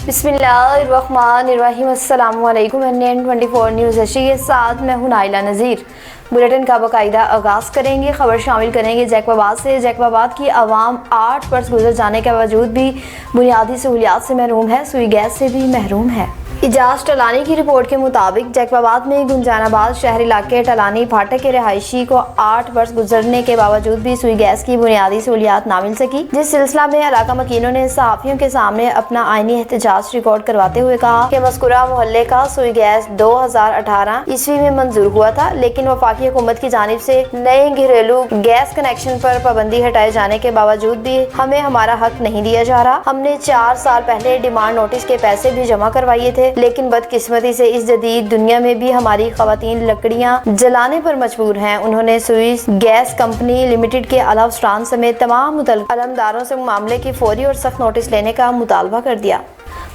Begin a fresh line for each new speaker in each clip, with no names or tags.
बिस्मिल्लाहिर्रहमानिर्रहीम। अस्सलामुअलैकुम। NN24 news Asia के साथ मैं हूं नाइला नज़ीर। बुलेटिन का बाकायदा आगाज़ करेंगे। खबर शामिल करेंगे जैकबाबाद से। जैकबाबाद की आवाम 8 वर्ष गुजर जाने के बावजूद भी बुनियादी सहूलियात से महरूम है, सुई गैस से भी महरूम है। इजाज टलानी की रिपोर्ट के मुताबिक जैकबाबाद में गुंजानाबाद शहर इलाके टलानी फाटक के रहायशी को 8 वर्ष गुजरने के बावजूद भी सुई गैस की बुनियादी सहूलियात ना मिल सकी, जिस सिलसिला में इलाका मकीनों ने सहाफियों के सामने अपना आईनी एहतजाज रिकॉर्ड करवाते हुए कहा कि मज़कूरा मोहल्ले का सुई गैस 2018 ईस्वी में मंजूर हुआ था, लेकिन वफाकी हुकूमत की जानिब से नए घरेलू गैस कनेक्शन पर पाबंदी हटाए जाने के बावजूद भी हमें हमारा हक नहीं दिया जा रहा। हमने 4 साल पहले डिमांड नोटिस के पैसे भी जमा करवाए थे, लेकिन बदकिस्मती से इस जदीद दुनिया में भी हमारी खवातीन लकड़ियां जलाने पर मजबूर हैं। उन्होंने स्विस गैस कंपनी लिमिटेड के अलावा स्ट्रान समेत तमाम मुतल्लिक़ अलमदारों से मामले की फौरी और सख्त नोटिस लेने का मुतालबा कर दिया।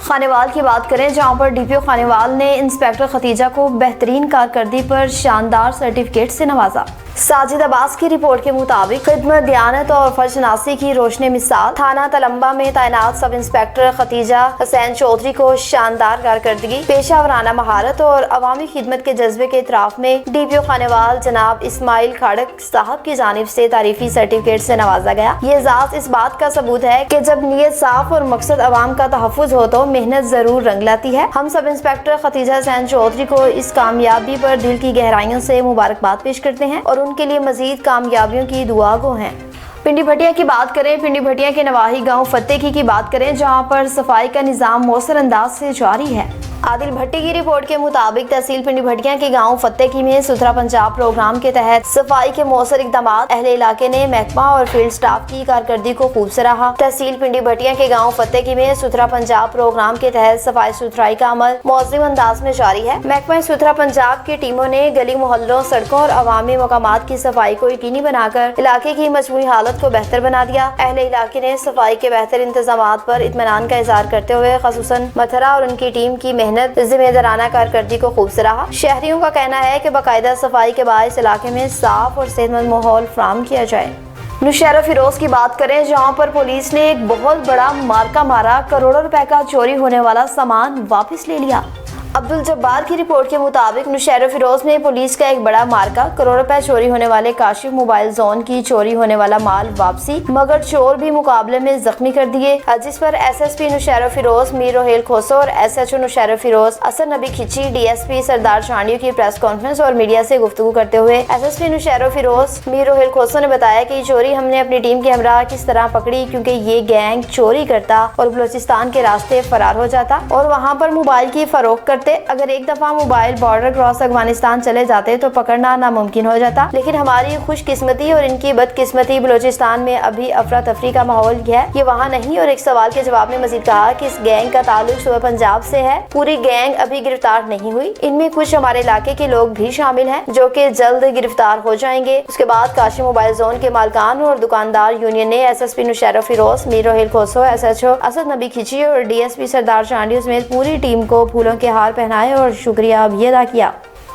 खानेवाल की बात करें, जहां पर DPO खानेवाल ने इंस्पेक्टर खतीजा को बेहतरीन कारकर्दगी पर शानदार सर्टिफिकेट से नवाजा। साजिद अब्बास की रिपोर्ट के मुताबिक खिदमत, दयानत और फर्जशनासी की रोशनी मिसाल थाना तलम्बा में तैनात sub inspector Khadija Hussain Chaudhary को शानदार कारकर्दगी, पेशा वराना महारत और अवामी खिदमत के जज्बे के इतराफ में DPO खानेवाल जनाब इस्माइल खाड़क साहब की जानिब से तारीफी सर्टिफिकेट से नवाजा गया। ये एजाज इस बात का सबूत है कि जब नीयत साफ और मकसद अवाम का तहफ़्फ़ुज़ हो तो मेहनत जरूर रंग लाती है। हम sub inspector Khadija Hussain Chaudhary को इस कामयाबी पर दिल की गहराइयों से मुबारकबाद पेश करते हैं और उनके लिए मजीद कामयाबियों की दुआ गो हैं। पिंडी भटिया की बात करें, पिंडी भटिया के नवाही गांव फतेकी की बात करें, जहां पर सफाई का निजाम मौसर अंदाज से जारी है। आदिल भट्टी की रिपोर्ट के मुताबिक तहसील पिंडी भटिया के गांव फतेकी में सुथरा पंजाब प्रोग्राम के तहत सफाई के मौसर इकदाम अहले इलाके ने महकमा और फील्ड स्टाफ की कारकर्दगी को खूब सराहा। तहसील पिंडी भटिया के गांव फतेकी में सुथरा पंजाब प्रोग्राम के तहत सफाई सुथराई का अमल मौसम अंदाज में जारी है। महकमा सुथरा पंजाब की टीमों ने गली मोहल्लों, सड़कों और अवामी मकामात की सफाई को यकीनी बनाकर इलाके की मजमूई हालत को बेहतर बना दिया। अहले इलाके ने सफाई के बेहतर इंतजाम पर इत्मीनान का इजहार करते हुए खसूसन मथरा और उनकी टीम की मेहनत जिम्मेदाराना कारकर्दगी को खूब सराहा। शहरियों का कहना है कि बाकायदा सफाई के बायस इलाके में साफ और सेहतमंद माहौल फराहम किया जाए। नौशहरा फिरोज की बात करें, जहां पर पुलिस ने एक बहुत बड़ा मार्का मारा, करोड़ों रुपए का चोरी होने वाला सामान वापस ले लिया। अब्दुल जब्बार की रिपोर्ट के मुताबिक नौशहरा फिरोज में पुलिस का एक बड़ा मार्का, करोड़ रुपए चोरी होने वाले काशिफ मोबाइल जोन की चोरी होने वाला माल वापसी, मगर चोर भी मुकाबले में जख्मी कर दिए, जिस पर SSP नौशहरा फिरोज मीर रोहेल खोसो और SHO नौशहरा फिरोज असर नबी खिची DSP सरदार चांडियों की प्रेस कॉन्फ्रेंस और मीडिया से गुफ्तगू करते हुए SSP नौशहरा फिरोज मीर रोहेल खोसो ने बताया कि चोरी हमने अपनी टीम के हमरा किस तरह पकड़ी, क्योंकि ये गैंग चोरी करता और बलोचिस्तान के रास्ते फरार हो जाता और वहाँ पर मोबाइल की फरोख्त करते। अगर एक दफा मोबाइल बॉर्डर क्रॉस अफगानिस्तान चले जाते तो पकड़ना नामुमकिन हो जाता, लेकिन हमारी खुशकिस्मती और इनकी बदकिस्मती बलोचिस्तान में अभी अफरा तफरी का माहौल है, ये वहाँ नहीं। और एक सवाल के जवाब में मजीद कहा कि इस गैंग का ताल्लुक सूबा पंजाब से है। पूरी गैंग अभी गिरफ्तार नहीं हुई, इनमें कुछ हमारे इलाके के लोग भी शामिल हैं जो कि जल्द गिरफ्तार हो जाएंगे। उसके बाद काशी मोबाइल जोन के मालकान और दुकानदार यूनियन ने SSP नौशहरा फिरोज मीर रोहेल खोसो, SHO असद नबी खिची और DSP सरदार चांडियों समेत पूरी टीम को फूलों के हार पहनाए और शुक्रिया भी अदा किया।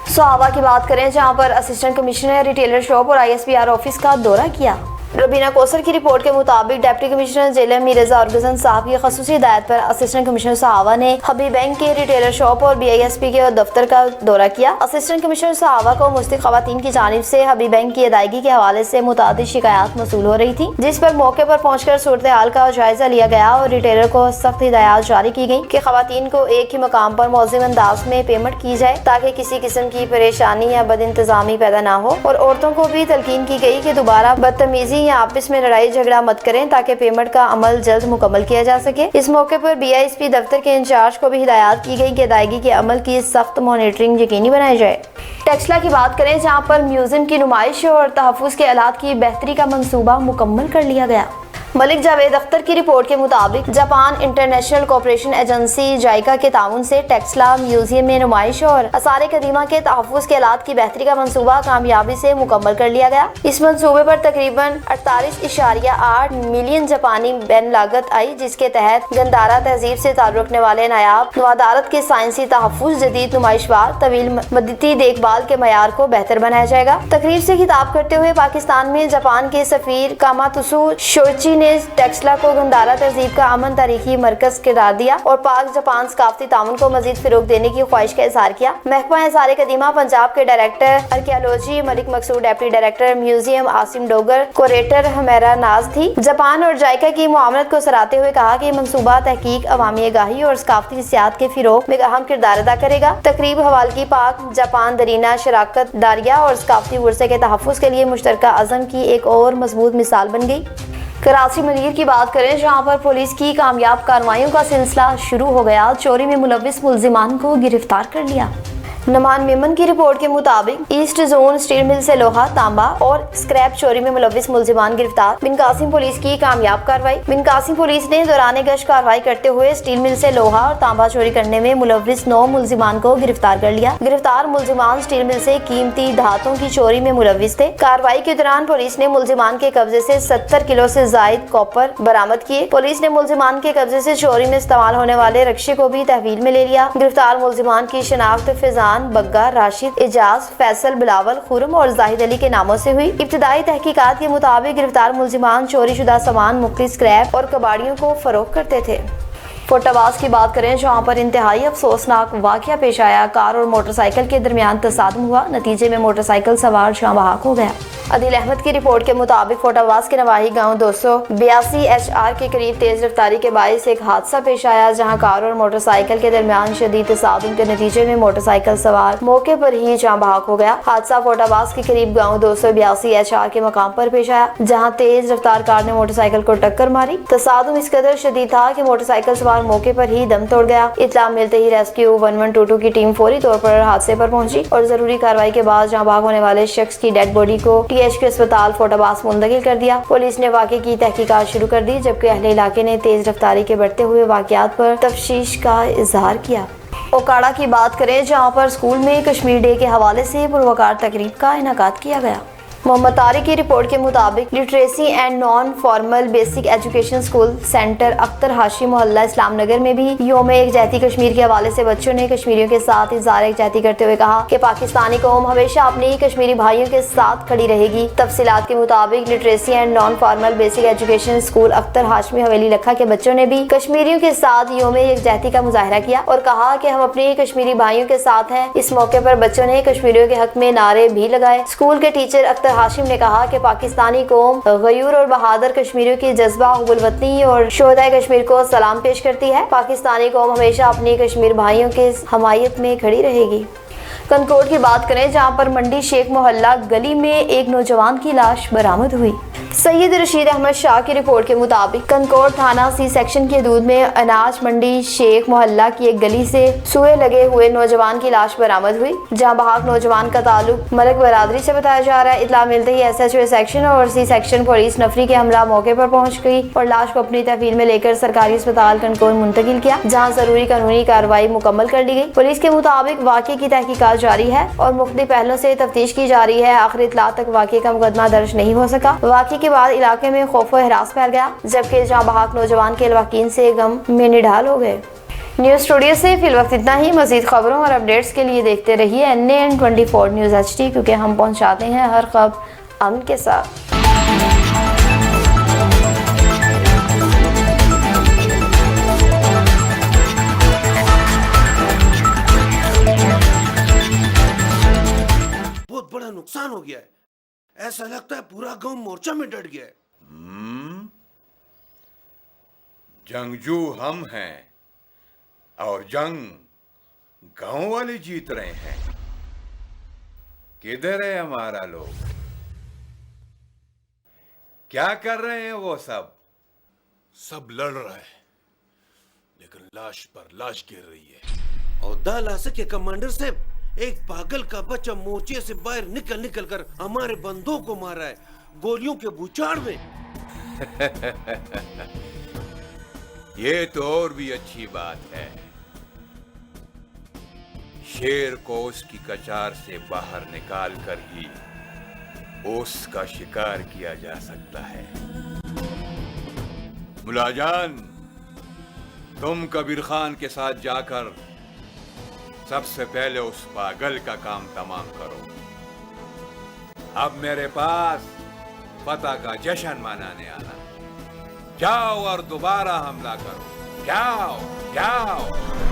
सोहावा की बात करें, जहां पर असिस्टेंट कमिश्नर रिटेलर शॉप और ISPR ऑफिस का दौरा किया। रबीना कोसर की रिपोर्ट के मुताबिक डिप्टी कमिश्नर जिला मिर्जा और गजन साहब की खसूसी हिदायत पर असिस्टेंट कमिश्नर सहावा ने हबीब बैंक के रिटेलर शॉप और BISP के दफ्तर का दौरा किया। असिस्टेंट कमिश्नर सहावा को मुस्तक खवातीन की जानिब से हबीब बैंक की अदायगी के हवाले से मुतादिद शिकायत मसूल हो रही थी, जिस पर मौके पर पहुंचकर सूरत हाल का जायजा लिया गया और रिटेलर को सख्त हिदायत जारी की गई कि खवातीन को एक ही मकाम पर मौजूद अंदाज में पेमेंट की जाए ताकि किसी किस्म की परेशानी या बद इंतजामी पैदा ना हो, और औरतों को भी तलकीन की गई कि दोबारा बदतमीजी या आपस में लड़ाई झगड़ा मत करें ताकि पेमेंट का अमल जल्द मुकम्मल किया जा सके। इस मौके पर BISP दफ्तर के इंचार्ज को भी हिदायत की गई कि अदायगी के अमल की सख्त मॉनिटरिंग यकीनी बनाई जाए। टेक्सला की बात करें, जहां पर म्यूजियम की नुमाइश और तहफ़्फ़ुज़ के आलात की बेहतरी का मंसूबा मुकम्मल कर लिया गया। मलिक जावेद अख्तर की रिपोर्ट के मुताबिक जापान इंटरनेशनल कोऑपरेशन एजेंसी जायका के ताउन से टेक्सला म्यूजियम में नुमाइश और आसार कदीमा के तहफ़्फ़ुज़ के आलात की बेहतरी का मंसूबा कामयाबी से मुकम्मल कर लिया गया। इस मंसूबे पर तकरीबन 48.8 मिलियन जापानी बैन लागत आई, जिसके तहत गंदारा तहजीब से ताल्लुक़ रखने वाले नायाब नवादारत के साइंसी तहफ़्फ़ुज़, जदीद नुमाइशवार, तवील मदती देखभाल के मयार को बेहतर बनाया जाएगा। तकरीब से खिताब करते हुए पाकिस्तान में जापान के सफीर कामातसु शोइची ने टेक्सला को गंदारा तहजीब का अमन तारीखी मरकज करार दिया और पाक जापान सकाफती ताउन को मजीद फिरोग देने की ख्वाहिश का इजहार किया। महकमा आसार कदीमा पंजाब के director archaeology Malik Maqsood, deputy director museum Asim Dogar, curator Humera Naz थी। जापान और जायका की मुआवनत को सराहते हुए कहा कि मंसूबा तहकीक, अवामी आगाही और सकाफती सियाहत के फिरोग में अहम किरदार अदा करेगा। तकरीब हवालगी पाक जापान दरीना शराकत दारिया और सकाफती वर्से के तहफ़्फ़ुज़ के लिए मुश्तरका अज़म की एक और मजबूत मिसाल बन गई। कराची मंदिर की बात करें, जहां पर पुलिस की कामयाब कार्रवाइयों का सिलसिला शुरू हो गया। चोरी में मुलविस मुलजिमान को गिरफ्तार कर लिया। नमान मेमन की रिपोर्ट के मुताबिक ईस्ट जोन स्टील मिल से लोहा, तांबा और स्क्रैप चोरी में मुलविस मुलजिमान गिरफ्तार। बिन कासिम पुलिस की कामयाब कार्रवाई। बिन कासिम पुलिस ने दौरान गश्त कार्रवाई करते हुए स्टील मिल से लोहा और तांबा चोरी करने में मुलविस 9 मुलजिमान को गिरफ्तार कर लिया। गिरफ्तार मुलजिमान स्टील मिल से कीमती धातों की चोरी में मुलविस थे। कार्रवाई के दौरान पुलिस ने मुलजिमान के कब्जे से 70 किलो से जायद कॉपर बरामद किए। पुलिस ने मुलजिमान के कब्जे से चोरी में इस्तेमाल होने वाले रक्शे को भी तहवील में ले लिया। गिरफ्तार मुलजिमान की शनाख्त फिजान, बग्गा, राशिद, एजाज, फैसल, बिलावल, खुरम और जाहिद अली के नामों से हुई। इब्तिदाई तहकीकात के मुताबिक गिरफ्तार मुलजिमान चोरी शुदा सामान, मुख्तलिफ स्क्रैप और कबाड़ियों को फरोख्त करते थे। फोटाबाज की बात करें, जहां पर इंतहाई अफसोसनाक वाकया पेश आया। कार और मोटरसाइकिल के दरमियान तसादुम हुआ। नतीजे में मोटरसाइकिल सवार जाँ बहक हो गया। अदिल अहमद की रिपोर्ट के मुताबिक फोटाबाज के नवाही गांव 282 HR के करीब तेज रफ्तारी के बायस एक हादसा पेश आया, जहां कार और मोटरसाइकिल के दरमियान शदीद तसादुम के नतीजे में मोटरसाइकिल सवार मौके पर ही जाँ बहक हो गया। हादसा फोटाबाज के करीब गांव 282 HR के मकाम पर पेश आया, जहां तेज रफ्तार कार ने मोटरसाइकिल को टक्कर मारी। तसादुम इस कदर शदीद था कि मोटरसाइकिल सवार मौके पर ही दम तोड़ गया। इत्तला मिलते ही रेस्क्यू 1122 की टीम फौरी तौर पर हादसे पर पहुंची और जरूरी कार्रवाई के बाद जाँ बहक होने वाले शख्स की डेड बॉडी को THQ अस्पताल फोटाबाज मुंतकिल कर दिया। पुलिस ने वाक़े की तहकीकात शुरू कर दी, जबकि अहले इलाके ने तेज रफ्तारी के बढ़ते हुए वाक़यात पर तफ्तीश का इजहार किया। ओकाड़ा की बात करें, जहां पर स्कूल में कश्मीर डे के हवाले से पुरवकार तकरीब का इनेकाद किया गया। मोहम्मद तारिक की रिपोर्ट के मुताबिक literacy and non formal basic education school centre Akhtar Hashi मोहल्ला इस्लाम नगर में भी योम एकजहती कश्मीर के हवाले से बच्चों ने कश्मीरियों के साथ इज़हार एकजहती करते हुए कहा कि पाकिस्तानी कौम हमेशा अपनी कश्मीरी भाइयों के साथ खड़ी रहेगी। तफसीलात के मुताबिक literacy and non formal basic education school Akhtar Hashmi हवेली लखा के बच्चों ने भी कश्मीरियों के साथ योम एकजहती का मुजाहरा किया और कहा कि हम अपने कश्मीरी भाइयों के साथ हैं। इस मौके पर बच्चों ने कश्मीरियों के हक में नारे भी लगाए। स्कूल के टीचर अख्तर हाशिम ने कहा कि पाकिस्तानी कौम गयूर और बहादुर कश्मीरियों की जज्बा हुब्बुल वतनी और शोहदाए कश्मीर को सलाम पेश करती है। पाकिस्तानी कौम हमेशा अपनी कश्मीर भाइयों के हमायत में खड़ी रहेगी। कनकोट की बात करें, जहां पर मंडी शेख मोहल्ला गली में एक नौजवान की लाश बरामद हुई। सैयद रशीद अहमद शाह की रिपोर्ट के मुताबिक कनकोट थाना C सेक्शन के दूध में अनाज मंडी शेख मोहल्ला की एक गली से सुए लगे हुए नौजवान की लाश बरामद हुई, जहां बहाक नौजवान का ताल्लुक मलक बरादरी से बताया जा रहा है। इतला मिलते ही SHO सेक्शन और C सेक्शन पुलिस नफरी के हमला मौके पर पहुंच गई और लाश को अपनी तहवील में लेकर सरकारी अस्पताल कनकोट मुंतकिल किया, जहाँ जरूरी कानूनी कार्रवाई मुकम्मल कर ली गई। पुलिस के मुताबिक वाक़े की तहकीकात जारी है और मुख्तलिफ पहलों से तफ्तीश की जा रही है। आखिरी इतला तक वाक़े का मुकदमा दर्ज नहीं हो सका। वाक़े के बाद इलाके में खौफ व हरास फैल गया, जबकि जहां बहाक नौजवान के लवाकीन से गम में निढाल हो गए। न्यूज़ स्टूडियो से फिल वक्त इतना ही। मजीद खबरों और अपडेट्स के लिए देखते रहिए NAN 24 न्यूज़ HD, क्योंकि हम पहुंचाते हैं हर खबर अमन के साथ।
बहुत बड़ा नुकसान हो गया है। ऐसा लगता है पूरा गांव मोर्चा में डट गया है।
जंगजू हम हैं और जंग गांव वाले जीत रहे हैं। किधर है हमारा लोग? क्या कर रहे हैं वो सब?
सब लड़ रहा है, लेकिन लाश पर लाश गिर रही है। और दालासे के कमांडर साहब, एक पागल का बच्चा मोर्चे से बाहर निकल कर हमारे बंदों को मारा है, गोलियों के बूचाड़ में।
ये तो और भी अच्छी बात है। शेर को उसकी कचार से बाहर निकाल कर ही उसका शिकार किया जा सकता है। मुलाजान, तुम कबीर खान के साथ जाकर सबसे पहले उस पागल का काम तमाम करो। अब मेरे पास फतह का जश्न मनाने आना। जाओ और दोबारा हमला करो। जाओ जाओ।